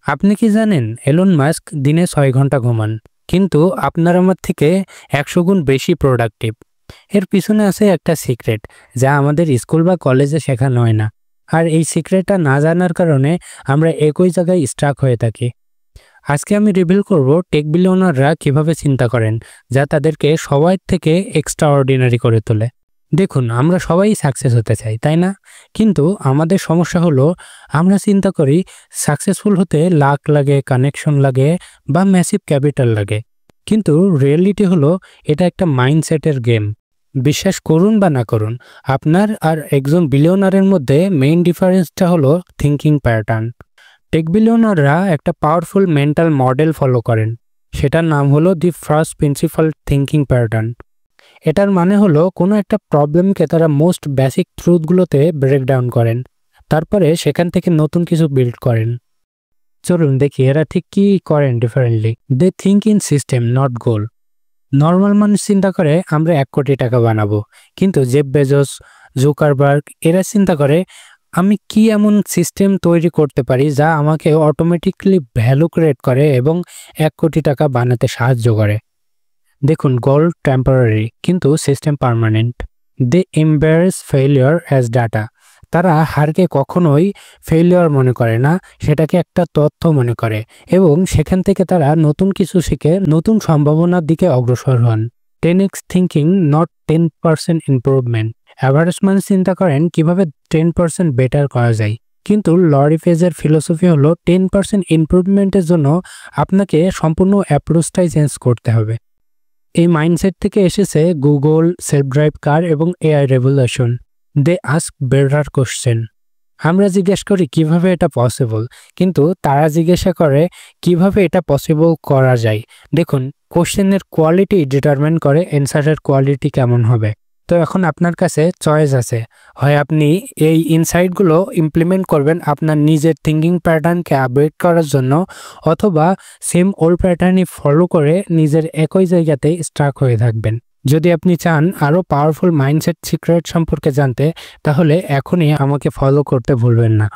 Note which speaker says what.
Speaker 1: আপনি কি জানেন এলন মাস্ক দিনে 6 ঘন্টা ঘুমান, কিন্তু আপনার আমার থেকে 100 গুণ বেশি প্রোডাক্টিভ। এর পিছনে আছে একটা সিক্রেট যা আমাদের স্কুল বা কলেজে শেখানো হয় না। আর এই সিক্রেটটা না জানার কারণে আমরা একই জায়গায় স্টাক হয়ে থাকি। আজকে আমি রিভিল করব টেক বিলিয়নাররা কিভাবে চিন্তা করেন, যা তাদেরকে সবার থেকে এক্সট্রা অর্ডিনারি করে তোলে। দেখুন, আমরা সবাই সাকসেস হতে চাই, তাই না? কিন্তু আমাদের সমস্যা হলো আমরা চিন্তা করি সাকসেসফুল হতে লাক লাগে, কানেকশন লাগে বা ম্যাসিভ ক্যাপিটাল লাগে। কিন্তু রিয়েলিটি হলো এটা একটা মাইন্ডসেটের গেম। বিশ্বাস করুন বা না করুন, আপনার আর একজন বিলিয়নারের মধ্যে মেইন ডিফারেন্সটা হলো থিঙ্কিং প্যাটার্ন। টেক বিলিয়নাররা একটা পাওয়ারফুল মেন্টাল মডেল ফলো করেন। সেটার নাম হলো the first principal thinking pattern. এটার মানে হলো কোনো একটা প্রবলেমকে তারা মোস্ট বেসিক ট্রুথগুলোতে ব্রেক ডাউন করেন, তারপরে সেখান থেকে নতুন কিছু বিল্ড করেন। চলুন দেখি এরা ঠিক কি করেন differently. They think in system, not goal. Normal মানুষ চিন্তা করে আমরা 1 কোটি টাকা বানাবো, কিন্তু জেফ বেজোস, জুকারবার্গ এরা চিন্তা করে আমি কি এমন সিস্টেম তৈরি করতে পারি যা আমাকে অটোমেটিকলি ভ্যালু ক্রিয়েট করে এবং 1 কোটি টাকা বানাতে সাহায্য করে। দেখুন, গোল টেম্পোরারি কিন্তু সিস্টেম পার্মানেন্ট। দে এম্বারেস ফেইলিওর অ্যাজ ডাটা। তারা হারকে কখনোই ফেইলিওর মনে করে না, সেটাকে একটা তথ্য মনে করে এবং সেখান থেকে তারা নতুন কিছু শিখে নতুন সম্ভাবনার দিকে অগ্রসর হন। 10x thinking, not 10% improvement. Average মানুষ চিন্তা করেন কিভাবে 10% বেটার করা যায়, কিন্তু লরি পেজের ফিলোসফি হলো 10% ইমপ্রুভমেন্টের জন্য আপনাকে সম্পূর্ণ অ্যাপ্রোচটাই চেঞ্জ করতে হবে। এই মাইন্ডসেট থেকে এসেছে গুগল, সেলফ ড্রাইভ কার এবং AI revolution. They ask better question. আমরা জিজ্ঞেস করি কিভাবে এটা পসিবল, কিন্তু তারা জিজ্ঞাসা করে কিভাবে এটা পসিবল করা যায়। দেখুন, কোশ্চেনের কোয়ালিটি ডিটারমিন করে অ্যান্সারের কোয়ালিটি কেমন হবে। তো এখন আপনার কাছে চয়েস আছে, হয় আপনি এই ইনসাইটগুলো ইমপ্লিমেন্ট করবেন আপনার নিজের থিঙ্কিং প্যাটার্নকে আপডেট করার জন্য, অথবা সেম ওল্ড প্যাটার্নই ফলো করে নিজের একই জায়গাতেই স্টাক হয়ে থাকবেন। যদি আপনি চান আরও পাওয়ারফুল মাইন্ডসেট সিক্রেট সম্পর্কে জানতে, তাহলে এখনই আমাকে ফলো করতে ভুলবেন না।